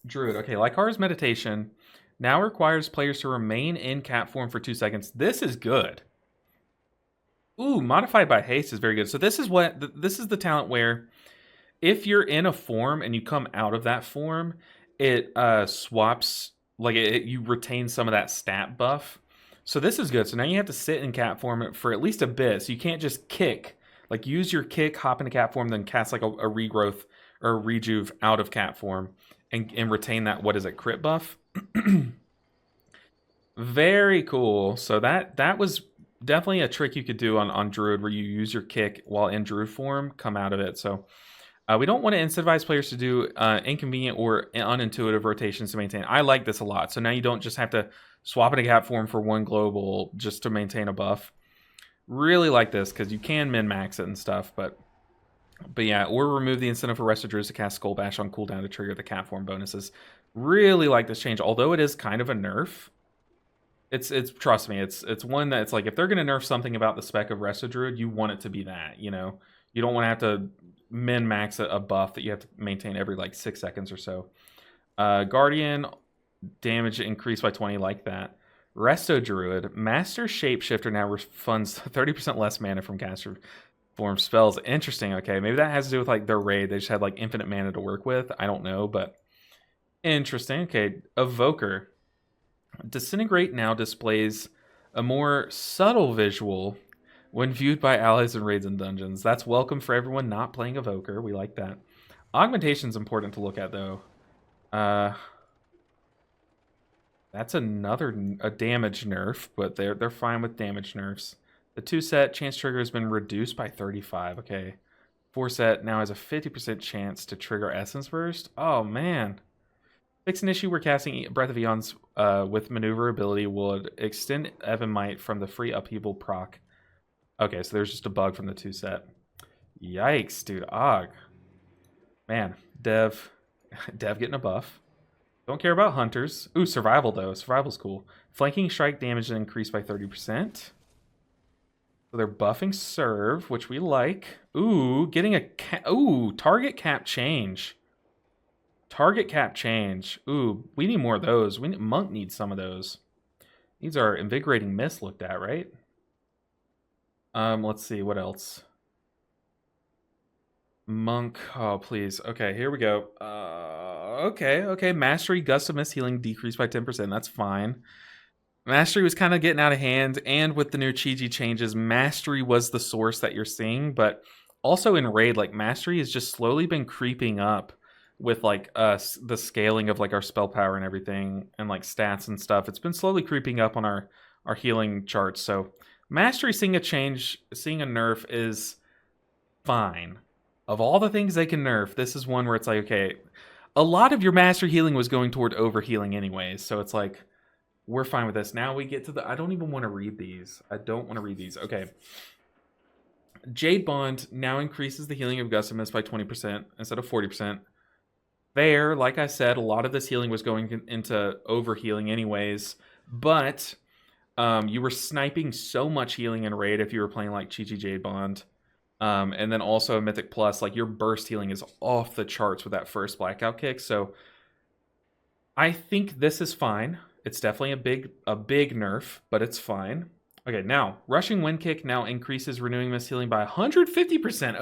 Druid. Okay, Lycara's meditation now requires players to remain in cap form for 2 seconds. This is good. Ooh, modified by haste is very good. So this is this is the talent where if you're in a form and you come out of that form, it swaps, like you retain some of that stat buff. So this is good. So now you have to sit in cat form for at least a bit. So you can't just kick, like use your kick, hop into cat form, then cast like a regrowth or a rejuve out of cat form and retain that, what is it, crit buff? Very cool. So that was definitely a trick you could do on Druid, where you use your kick while in Druid form, come out of it. So we don't want to incentivize players to do inconvenient or unintuitive rotations to maintain. I like this a lot. So now you don't just have to swap into cap form for one global just to maintain a buff. Really like this because you can min-max it and stuff, but yeah, or remove the incentive for Resto Druids to cast Skull Bash on cooldown to trigger the cap form bonuses. Really like this change, although it is kind of a nerf. It's trust me, it's one that's like, if they're gonna nerf something about the spec of Resto Druid, you want it to be that, you know? You don't want to have to min-max a buff that you have to maintain every like 6 seconds or so. Guardian, damage increased by 20, like that. Resto Druid, Master Shapeshifter now refunds 30% less mana from caster form spells. Interesting, okay. Maybe that has to do with like their raid. They just had like infinite mana to work with. I don't know, but interesting. Okay, Evoker. Disintegrate now displays a more subtle visual when viewed by allies in raids and dungeons. That's welcome for everyone not playing Evoker. We like that. Augmentation is important to look at, though. That's a damage nerf, but they're fine with damage nerfs. The 2-set chance trigger has been reduced by 35. Okay. 4-set now has a 50% chance to trigger Essence Burst. Oh, man. Fix an issue where casting Breath of Eons with maneuverability would extend Evan Might from the free upheaval proc. Okay, so there's just a bug from the 2-set. Yikes, dude. Og. Man, Dev getting a buff. Don't care about Hunters. Ooh, Survival, though. Survival's cool. Flanking strike damage increased by 30%. So they're buffing Serve, which we like. Ooh, getting a... target cap change. Target cap change. Ooh, we need more of those. Monk needs some of those. Needs our Invigorating Mist looked at, right? Let's see, what else? Monk, oh please. Okay, here we go. Okay. Mastery, Gust of Mist Healing decreased by 10%. That's fine. Mastery was kind of getting out of hand, and with the new Chi-Ji changes, Mastery was the source that you're seeing, but also in Raid, like, Mastery has just slowly been creeping up with, like, the scaling of, like, our spell power and everything, and, like, stats and stuff. It's been slowly creeping up on our healing charts, so Mastery seeing a change, seeing a nerf is fine. Of all the things they can nerf, this is one where it's like, okay, a lot of your Mastery healing was going toward overhealing anyways, so it's like, we're fine with this. Now we get to the... I don't even want to read these. I don't want to read these. Okay. Jade Bond now increases the healing of Gust of Mist by 20% instead of 40%. There, like I said, a lot of this healing was going into overhealing anyways, but you were sniping so much healing in Raid if you were playing like Chi-Chi Jade Bond. And then also Mythic Plus, like your burst healing is off the charts with that first Blackout kick, so I think this is fine. It's definitely a big nerf, but it's fine. Okay, now, Rushing Wind Kick now increases Renewing Mist Healing by 150%.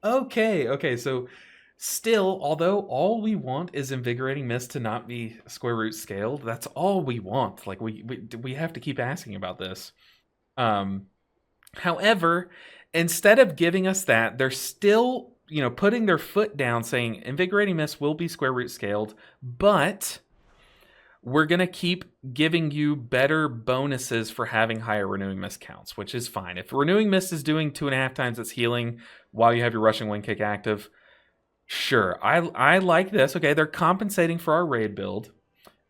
Okay, so still, although all we want is Invigorating Mist to not be square root scaled, that's all we want. Like, we have to keep asking about this. However, instead of giving us that, they're still, putting their foot down saying Invigorating Mist will be square root scaled, but we're going to keep giving you better bonuses for having higher Renewing Mist counts, which is fine. If Renewing Mist is doing 2.5 times its healing while you have your Rushing Wind Kick active, sure. I like this. Okay, they're compensating for our raid build.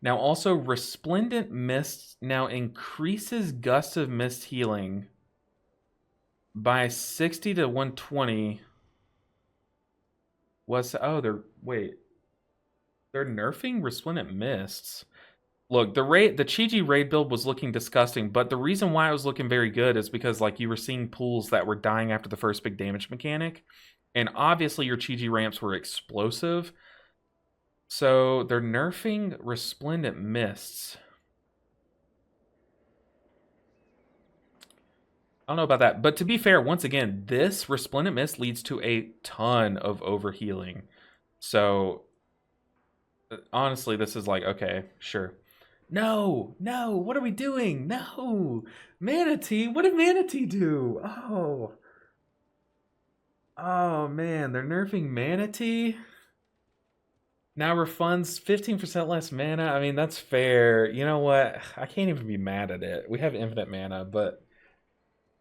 Now also, Resplendent Mist now increases Gust of Mist healing by 60 to 120. They're nerfing Resplendent Mists. Look, the Chi-Ji raid build was looking disgusting, but the reason why it was looking very good is because, like, you were seeing pools that were dying after the first big damage mechanic, and obviously your Chi-Ji ramps were explosive. So they're nerfing Resplendent Mists. I don't know about that. But to be fair, once again, this Resplendent Mist leads to a ton of overhealing. So honestly, this is like, okay, sure. No, no, what are we doing? No. Manatee, what did Manatee do? Oh. Oh man, they're nerfing Manatee. Now refunds 15% less mana. I mean, that's fair. You know what? I can't even be mad at it. We have infinite mana, but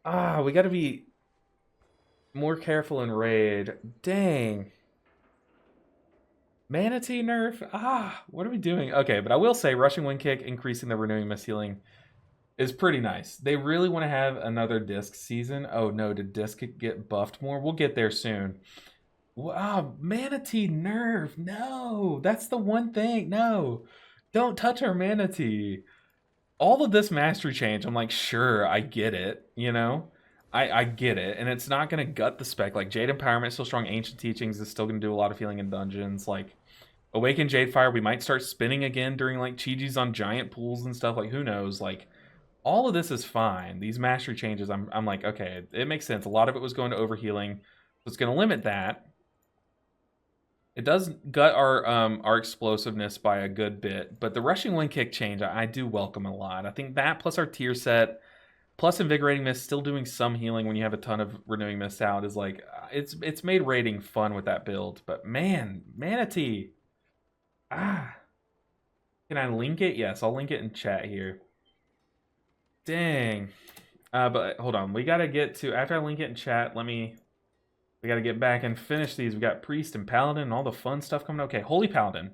we got to be more careful in raid. Dang. Manatee nerf? What are we doing? Okay, but I will say Rushing Wind Kick increasing the Renewing Mist healing is pretty nice. They really want to have another disc season. Oh no, did disc get buffed more? We'll get there soon. Wow, Manatee nerf. No, that's the one thing. No, don't touch our Manatee. All of this mastery change, I'm like, sure, I get it, you know? I get it, and it's not going to gut the spec. Like, Jade Empowerment is still strong. Ancient Teachings is still going to do a lot of healing in dungeons. Like, Awaken Jade Fire, we might start spinning again during, like, Chi-Chis on giant pools and stuff. Like, who knows? Like, all of this is fine. These mastery changes, I'm like, okay, it makes sense. A lot of it was going to overhealing, so it's going to limit that. It does gut our explosiveness by a good bit, but the Rushing Wind Kick change I do welcome a lot. I think that plus our tier set, plus Invigorating Mist, still doing some healing when you have a ton of Renewing Mist out is like, it's made raiding fun with that build. But man, Manatee. Can I link it? Yes, I'll link it in chat here. Dang. But hold on, we gotta get to, after I link it in chat, we gotta get back and finish these. We got Priest and Paladin and all the fun stuff coming. Okay, Holy Paladin.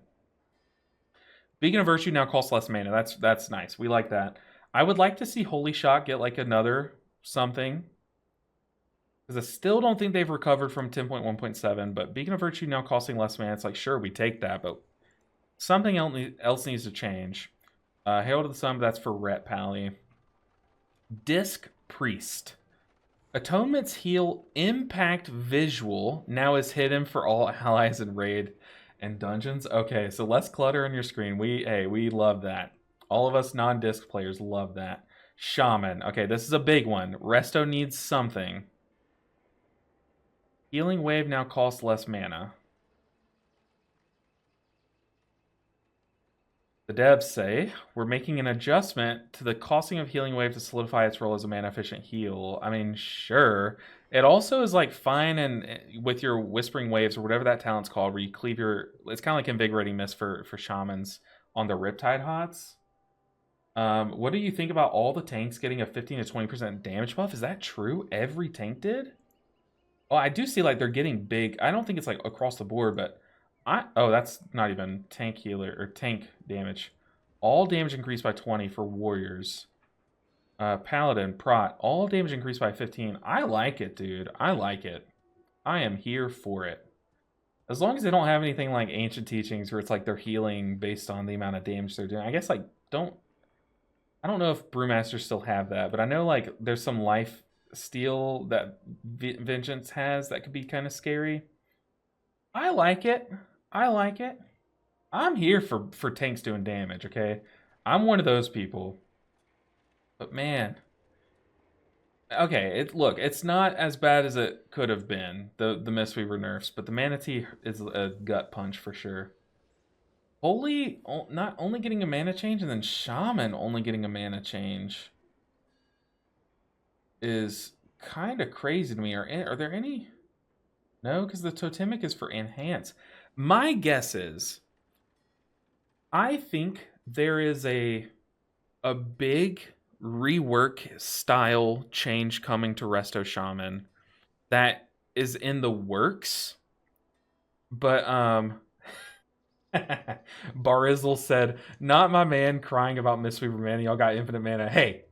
Beacon of Virtue now costs less mana. That's nice. We like that. I would like to see Holy Shot get like another something. Because I still don't think they've recovered from 10.1.7, but Beacon of Virtue now costing less mana. It's like, sure, we take that, but something else needs to change. Herald of the Sun, that's for Ret Pally. Disc Priest. Atonement's heal impact visual now is hidden for all allies in raid and dungeons. Okay, so less clutter on your screen. We love that. All of us non-disc players love that. Shaman. Okay, this is a big one. Resto needs something. Healing Wave now costs less mana. The devs say, we're making an adjustment to the costing of Healing Wave to solidify its role as a mana-efficient heal. I mean, sure. It also is, like, fine and with your Whispering Waves or whatever that talent's called, where you cleave your... It's kind of like Invigorating Mist for Shamans on the Riptide Hots. What do you think about all the tanks getting a 15 to 20% damage buff? Is that true? Every tank did? Oh, I do see, like, they're getting big. I don't think it's, like, across the board, but... Oh, that's not even tank healer or tank damage. All damage increased by 20 for warriors. Paladin, Prot, all damage increased by 15. I like it, dude. I like it. I am here for it. As long as they don't have anything like Ancient Teachings where it's like they're healing based on the amount of damage they're doing. I guess like I don't know if Brewmasters still have that, but I know like there's some life steal that Vengeance has that could be kind of scary. I like it. I like it. I'm here for tanks doing damage, okay? I'm one of those people. But man. Okay, look, it's not as bad as it could have been, the Mistweaver nerfs, but the Manatee is a gut punch for sure. Holy, not only getting a mana change, and then Shaman only getting a mana change is kind of crazy to me. Are there any... No, because the Totemic is for Enhance. My guess is, I think there is a big rework style change coming to Resto Shaman that is in the works. But Barizzle said, not my man crying about Mistweaver mana. Y'all got infinite mana. Hey,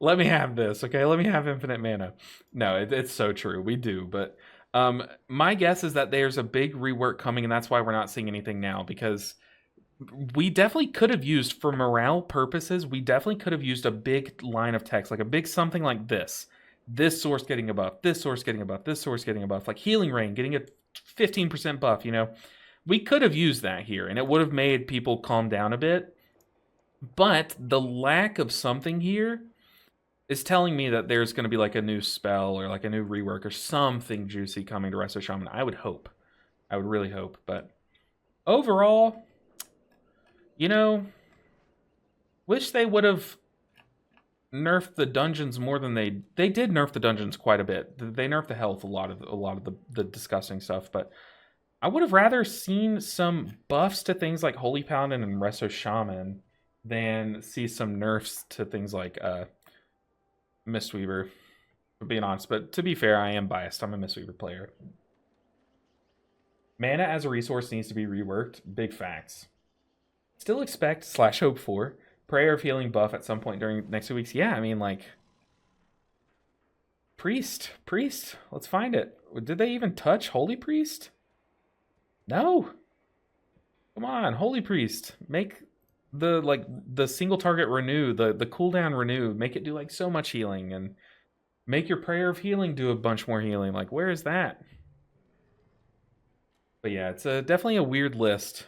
let me have this, okay? Let me have infinite mana. No, it's so true. We do, but... my guess is that there's a big rework coming, and that's why we're not seeing anything now, because we definitely could have used, for morale purposes, we definitely could have used a big line of text, like a big something like this. This source getting a buff, this source getting a buff, this source getting a buff, like Healing Rain getting a 15% buff, you know? We could have used that here, and it would have made people calm down a bit. But the lack of something here is telling me that there's going to be like a new spell or like a new rework or something juicy coming to Resto Shaman. I would hope. I would really hope. But overall, you know, wish they would have nerfed the dungeons more than they did nerf the dungeons quite a bit. They nerfed the health a lot of the disgusting stuff, but I would have rather seen some buffs to things like Holy Paladin and Resto Shaman than see some nerfs to things like Mistweaver, for being honest. But to be fair, I am biased. I'm a Mistweaver player. Mana as a resource needs to be reworked. Big facts. Still expect / hope for Prayer of Healing buff at some point during the next 2 weeks. Yeah, I mean, like, Priest. Let's find it. Did they even touch Holy Priest? No. Come on, Holy Priest. Make the single target renew, the cooldown renew, make it do like so much healing, and make your Prayer of Healing do a bunch more healing. Like, where is that? But yeah, it's definitely a weird list.